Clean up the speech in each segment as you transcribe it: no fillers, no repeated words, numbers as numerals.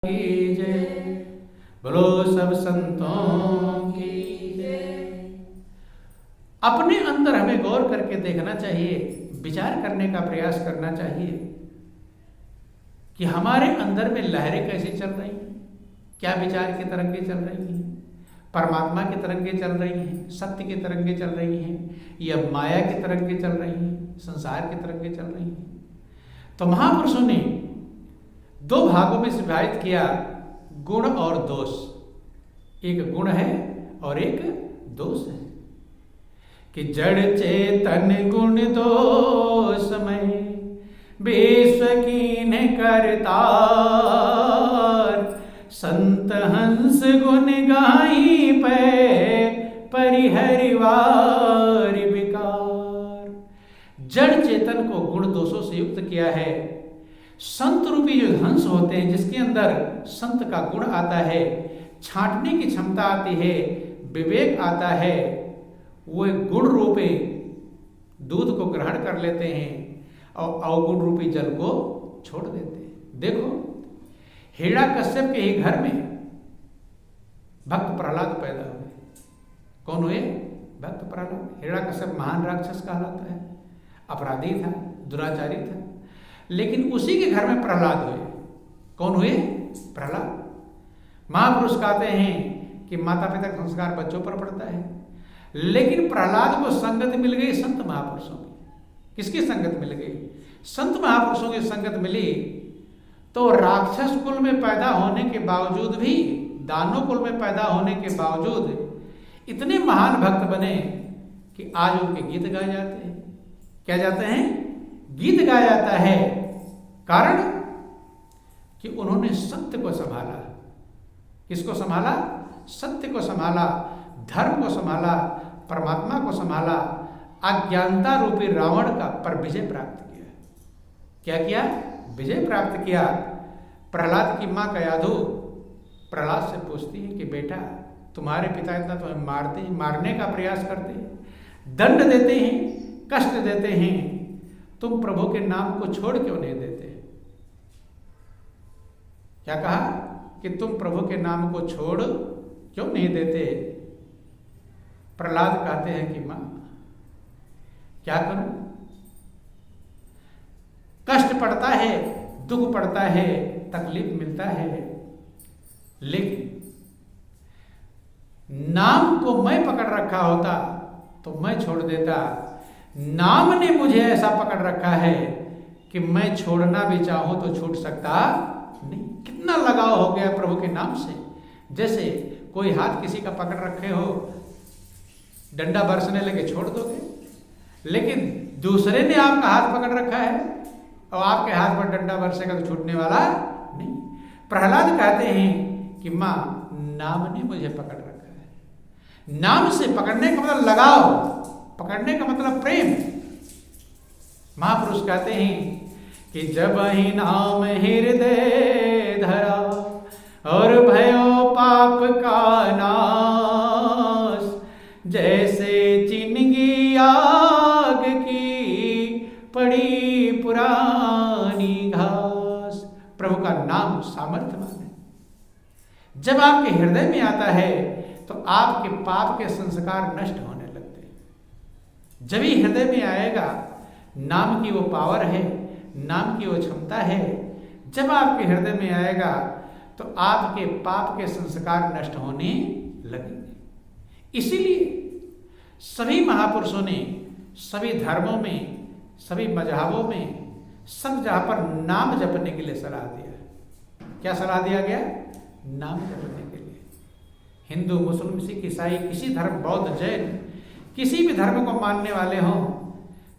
की जय, बोलो सब संतों की जय। अपने अंदर हमें गौर करके देखना चाहिए, विचार करने का प्रयास करना चाहिए कि हमारे अंदर में लहरें कैसी चल रही हैं, क्या विचार की तरंगे चल रही हैं, परमात्मा की तरंगे चल रही हैं, सत्य की तरंगे चल रही हैं, या माया की तरंगे चल रही हैं, संसार की तरंगे चल रही हैं। तो महापुरुषों ने दो भागों में विभाजित किया, गुण और दोष। एक गुण है और एक दोष है कि जड़ चेतन गुण दोष में विश्व कीन करतार, संत हंस गुण गाई पे परिहरिवार विकार। जड़ चेतन को गुण दोषों से युक्त किया है। संत रूपी जो हंस होते हैं, जिसके अंदर संत का गुण आता है, छांटने की क्षमता आती है, विवेक आता है, वो गुण रूपी दूध को ग्रहण कर लेते हैं और अवगुण रूपी जल को छोड़ देते हैं। देखो, हिरण्यकश्यप के ही घर में भक्त प्रहलाद पैदा हुए। कौन हुए? भक्त प्रहलाद। हिरण्यकश्यप महान राक्षस कहलाता है, अपराधी था, दुराचारी था, लेकिन उसी के घर में प्रहलाद हुए। कौन हुए? प्रहलाद। महापुरुष कहते हैं कि माता पिता का संस्कार बच्चों पर पड़ता है, लेकिन प्रहलाद को संगत मिल गई संत महापुरुषों की। किसकी संगत मिल गई? संत महापुरुषों की संगत मिली तो राक्षस कुल में पैदा होने के बावजूद भी, दानव कुल में पैदा होने के बावजूद इतने महान भक्त बने कि आज उनके गीत गाए जाते हैं। क्या जाते हैं? गीत गाया जाता है। कारण कि उन्होंने सत्य को संभाला। किसको संभाला? सत्य को संभाला, धर्म को संभाला, परमात्मा को संभाला, अज्ञानता रूपी रावण का पर विजय प्राप्त किया। क्या किया? विजय प्राप्त किया। प्रहलाद की मां कयाधु प्रहलाद से पूछती है कि बेटा, तुम्हारे पिता इतना तुम्हें मारते हैं, मारने का प्रयास करते हैं, दंड देते हैं, कष्ट देते हैं, तुम प्रभु के नाम को छोड़ क्यों नहीं देते? क्या कहा? कि तुम प्रभु के नाम को छोड़ क्यों नहीं देते? प्रहलाद कहते हैं कि मां, क्या करूं? कष्ट पड़ता है, दुख पड़ता है, तकलीफ मिलता है, लेकिन नाम को मैं पकड़ रखा होता तो मैं छोड़ देता। नाम ने मुझे ऐसा पकड़ रखा है कि मैं छोड़ना भी चाहूं तो छूट सकता नहीं। कितना लगाव हो गया प्रभु के नाम से। जैसे कोई हाथ किसी का पकड़ रखे हो, डंडा बरसने लगे छोड़ दोगे, लेकिन दूसरे ने आपका हाथ पकड़ रखा है और आपके हाथ पर डंडा बरसेगा तो छूटने वाला नहीं। प्रहलाद कहते हैं कि मां, नाम ने मुझे पकड़ रखा है। नाम से पकड़ने का मतलब लगाव, पकड़ने का मतलब प्रेम। महापुरुष कहते हैं कि जब ही नाम हृदय धरा और भयो पाप का नाश, जैसे चिनगी आग की पड़ी पुरानी घास। प्रभु का नाम सामर्थ्यवान है। जब आपके हृदय में आता है तो आपके पाप के संस्कार नष्ट होने लगते हैं। जब ही हृदय में आएगा, नाम की वो पावर है, नाम की वो क्षमता है, जब आपके हृदय में आएगा तो आपके पाप के संस्कार नष्ट होने लगेंगे। इसीलिए सभी महापुरुषों ने सभी धर्मों में, सभी मजहबों में, सब जहां पर नाम जपने के लिए सलाह दिया। क्या सलाह दिया गया? नाम जपने के लिए। हिंदू, मुस्लिम, सिख, ईसाई, किसी धर्म, बौद्ध, जैन, किसी भी धर्म को मानने वाले हों,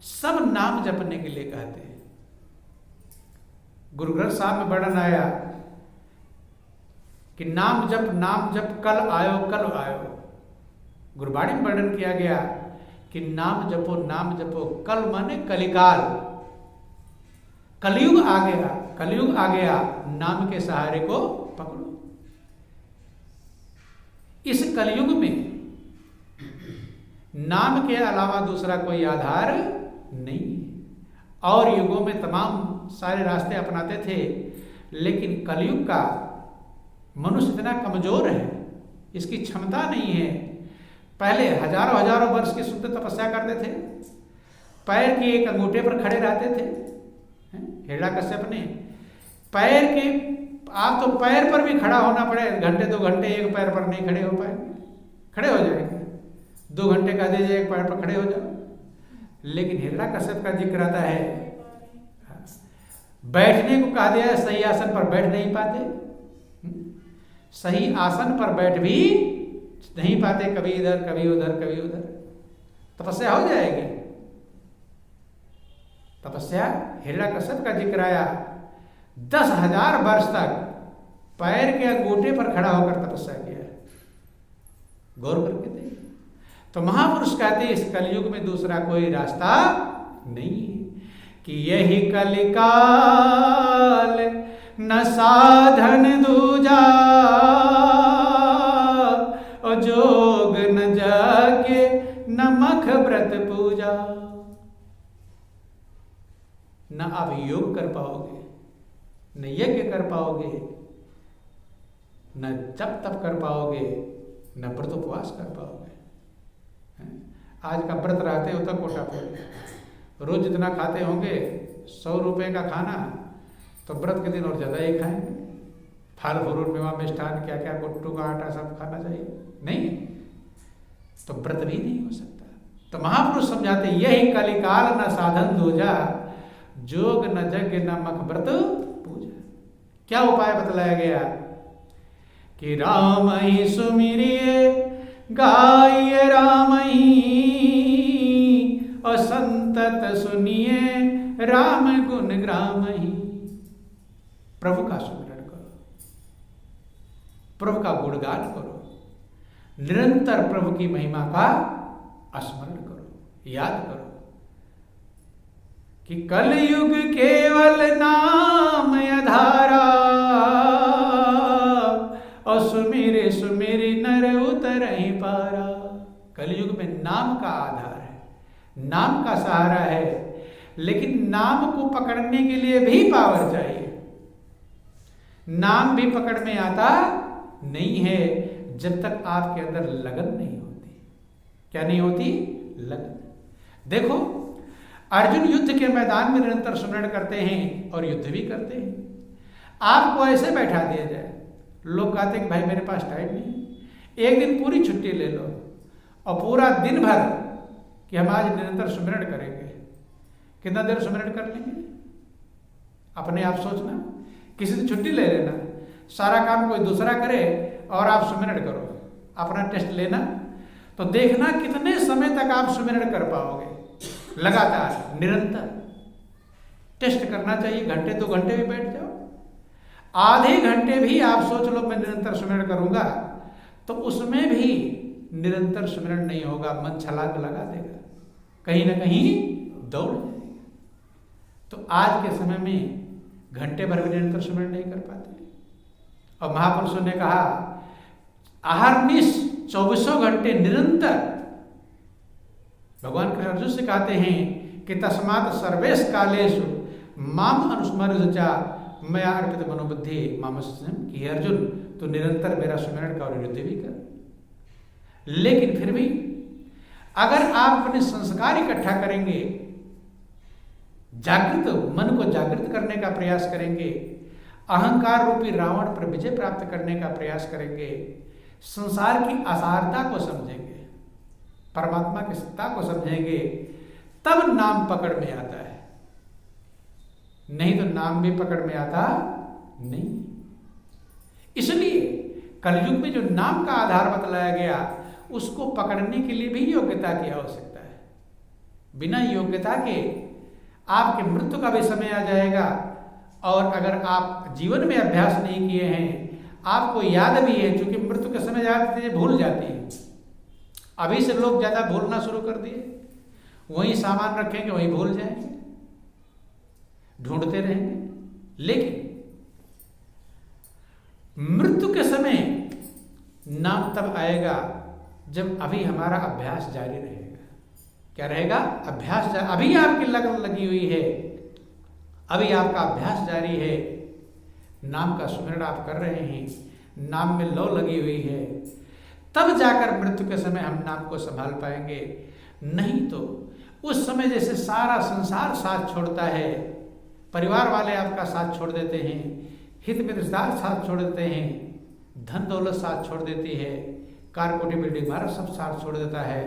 सब नाम जपने के लिए कहते हैं। गुरु ग्रंथ साहब में वर्णन आया कि नाम जप कल आयो। गुरबाणी में वर्णन किया गया कि नाम जपो। कल माने कलिकाल, कलयुग आ गया, नाम के सहारे को पकड़ो। इस कलयुग में नाम के अलावा दूसरा कोई आधार नहीं। और युगों में तमाम सारे रास्ते अपनाते थे, लेकिन कलयुग का मनुष्य इतना कमजोर है, इसकी क्षमता नहीं है। पहले हजारों हजारों वर्ष की शुद्ध तपस्या करते थे, पैर के एक अंगूठे पर खड़े रहते थे। हिरण्यकश्यप ने पैर के, आप तो पैर पर भी खड़ा होना पड़े, घंटे 2 घंटे एक पैर पर नहीं खड़े हो पाएंगे, खड़े हो जाएंगे, 2 घंटे का दीजिए एक पैर पर खड़े हो जाओ। लेकिन हिरण्यकश्यप का जिक्र आता है, बैठने को कहा दिया है, सही आसन पर बैठ नहीं पाते, सही आसन पर बैठ भी नहीं पाते, कभी इधर कभी उधर कभी उधर। तपस्या हो जाएगी। तपस्या, हिरण्यकश्यप का जिक्र आया, 10,000 वर्ष तक पैर के अंगूठे पर खड़ा होकर तपस्या किया। गौर करके देखिए। तो महापुरुष कहते हैं इस कलयुग में दूसरा कोई रास्ता नहीं है, कि यही कलिकाल न साधन दूजा, और जोग न जाके न मख व्रत पूजा। न आप योग कर पाओगे, न यज्ञ कर पाओगे, न जप तप कर पाओगे, न व्रत उपवास कर पाओगे। आज का व्रत रहते हो तक कोटा फोड़, रोज जितना खाते होंगे 100 रुपए का खाना, तो व्रत के दिन और ज्यादा ही खाएंगे। फल फ्रूट मेवा मिष्ठान क्या क्या, गुट्टू का आटा सब खाना चाहिए, नहीं तो व्रत भी नहीं हो सकता। तो महापुरुष समझाते यही कलिकाल न साधन दूजा, जोग न यज्ञ न मख व्रत पूजा। क्या उपाय बतलाया गया कि राम ही सुमिरिए गाय राम ही, और संतत सुनिए राम गुण ग्राम ही। प्रभु का सुमिरन करो, प्रभु का गुणगान करो, निरंतर प्रभु की महिमा का स्मरण करो, याद करो कि कलयुग केवल नाम आधारा, और सुमिरे सुमिरे नर उतरहि पारा। कलयुग में नाम का आधार है, नाम का सहारा है, लेकिन नाम को पकड़ने के लिए भी पावर चाहिए। नाम भी पकड़ में आता नहीं है जब तक आपके अंदर लगन नहीं होती। क्या नहीं होती? लगन। देखो, अर्जुन युद्ध के मैदान में निरंतर स्मरण करते हैं और युद्ध भी करते हैं। आपको ऐसे बैठा दिया जाए, लोग कहते हैं कि भाई मेरे पास टाइम नहीं, एक दिन पूरी छुट्टी ले लो और पूरा दिन भर कि हम आज निरंतर स्मरण करेंगे। कितना देर स्मरण कर लेंगे? अपने आप सोचना। किसी दिन छुट्टी ले लेना, सारा काम कोई दूसरा करे और आप स्मरण करो, अपना टेस्ट लेना, तो देखना कितने समय तक आप स्मरण कर पाओगे। लगातार निरंतर टेस्ट करना चाहिए। घंटे 2 घंटे भी बैठ जाओ, आधे घंटे भी आप सोच लो मैं निरंतर स्मरण करूंगा, तो उसमें भी निरंतर स्मरण नहीं होगा, मन छलांग लगा देगा, कहीं ना कहीं दौड़ जाएगा। तो आज के समय में घंटे भर भी निरंतर स्मरण नहीं कर पाते। और महापुरुषों ने कहा अहर्निश 24 घंटे निरंतर। भगवान कृष्ण अर्जुन से कहते हैं कि तस्मात् सर्वेश कालेषु माम अनुस्मरजा मैं अर्पित मनोबुद्धि मामस्यम, कि अर्जुन तो निरंतर मेरा स्मरण का और युद्ध भी कर। लेकिन फिर भी अगर आप अपने संस्कार इकट्ठा करेंगे, जागृत मन को जागृत करने का प्रयास करेंगे, अहंकार रूपी रावण पर विजय प्राप्त करने का प्रयास करेंगे, संसार की असारता को समझेंगे, परमात्मा की सत्ता को समझेंगे, तब नाम पकड़ में आता है। नहीं तो नाम भी पकड़ में आता नहीं। इसलिए कलयुग में जो नाम का आधार बतलाया गया, उसको पकड़ने के लिए भी योग्यता की आवश्यकता है। बिना योग्यता के आपके मृत्यु का भी समय आ जाएगा, और अगर आप जीवन में अभ्यास नहीं किए हैं, आपको याद भी है, क्योंकि मृत्यु के समय ज्यादा चीजें भूल जाती है। अभी से लोग ज्यादा भूलना शुरू कर दिए, वहीं सामान रखेंगे वहीं भूल जाएंगे, ढूंढते रहेंगे। लेकिन मृत्यु के समय नाम तब आएगा जब अभी हमारा अभ्यास जारी रहेगा। क्या रहेगा? अभ्यास। अभी आपकी लगन लगी हुई है, अभी आपका अभ्यास जारी है, नाम का स्मरण आप कर रहे हैं, नाम में लौ लगी हुई है, तब जाकर मृत्यु के समय हम नाम को संभाल पाएंगे। नहीं तो उस समय जैसे सारा संसार साथ छोड़ता है, परिवार वाले आपका साथ छोड़ देते हैं, हित मित्रदार साथ छोड़ देते हैं, धन दौलत साथ छोड़ देती है, कार कोठी बिल्डिंग भारत सब साथ छोड़ देता है,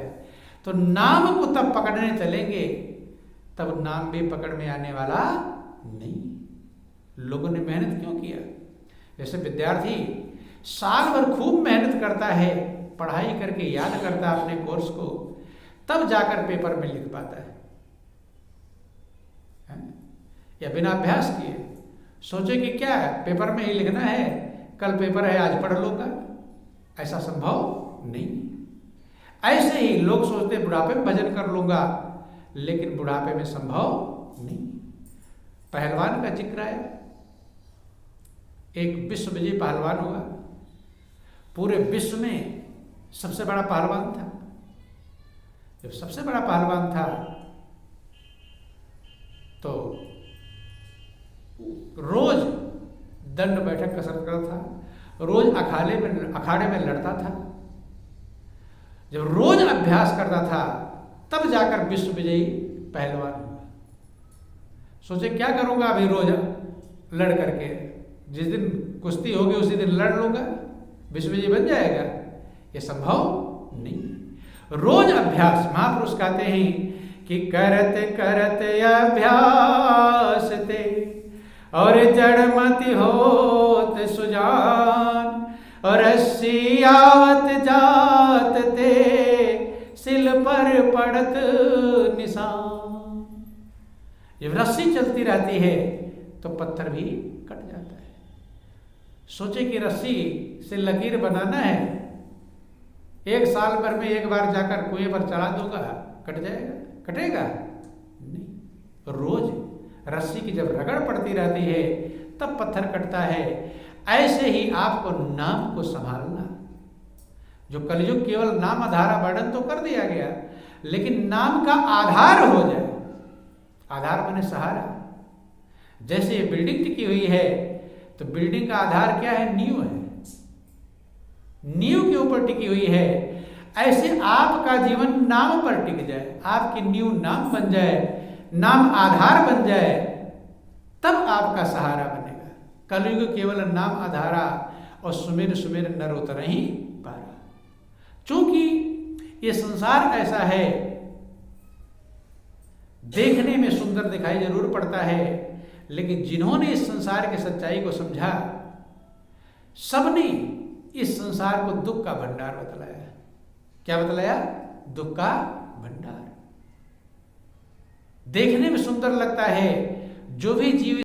तो नाम को तब पकड़ने चलेंगे, तब नाम भी पकड़ में आने वाला नहीं। लोगों ने मेहनत क्यों किया? जैसे विद्यार्थी साल भर खूब मेहनत करता है, पढ़ाई करके याद करता है अपने कोर्स को, तब जाकर पेपर में लिख पाता है, या बिना अभ्यास किए सोचे कि क्या है पेपर में ही लिखना है, कल पेपर है आज पढ़ लूंगा, ऐसा संभव नहीं। ऐसे ही लोग सोचते बुढ़ापे में भजन कर लूंगा, लेकिन बुढ़ापे में संभव नहीं। पहलवान का जिक्र है, एक विश्व विजयी पहलवान हुआ, पूरे विश्व में सबसे बड़ा पहलवान था। जब सबसे बड़ा पहलवान था तो रोज दंड बैठक कसरत करता था, रोज अखाड़े में लड़ता था। जब रोज अभ्यास करता था तब जाकर विश्व विजयी पहलवान हुआ। सोचे क्या करूंगा अभी रोज लड़ करके, जिस दिन कुश्ती होगी उसी दिन लड़ लूंगा, विश्व विजयी बन जाएगा, ये संभव नहीं। रोज अभ्यास, महापुरुष कहते हैं कि करते करते अभ्यास ते और जड़मति होत सुजान, और रस्सी आवत जात ते सिल पर पड़त निशान। जब रस्सी चलती रहती है तो पत्थर भी कट जाता है। सोचे कि रस्सी से लकीर बनाना है, एक साल भर में एक बार जाकर कुएं पर चढ़ा दूंगा, कट जाएगा? कटेगा नहीं। रोज रस्सी की जब रगड़ पड़ती रहती है तब पत्थर कटता है। ऐसे ही आपको नाम को संभालना। जो कलयुग केवल नाम आधारा वर्णन तो कर दिया गया, लेकिन नाम का आधार हो जाए। आधार माने सहारा। जैसे ये बिल्डिंग टिकी हुई है तो बिल्डिंग का आधार क्या है? नींव है, नींव के ऊपर टिकी हुई है। ऐसे आपका जीवन नाम पर टिक जाए, आपकी नींव नाम बन जाए, नाम आधार बन जाए, तब आपका सहारा बनेगा। कलयुग केवल नाम आधारा और सुमेर सुमेर नर उतर ही पारा। चूंकि ये संसार ऐसा है, देखने में सुंदर दिखाई जरूर पड़ता है, लेकिन जिन्होंने इस संसार की सच्चाई को समझा, सबने इस संसार को दुख का भंडार बतलाया। क्या बतलाया? दुख का भंडार। देखने में सुंदर लगता है, जो भी जीव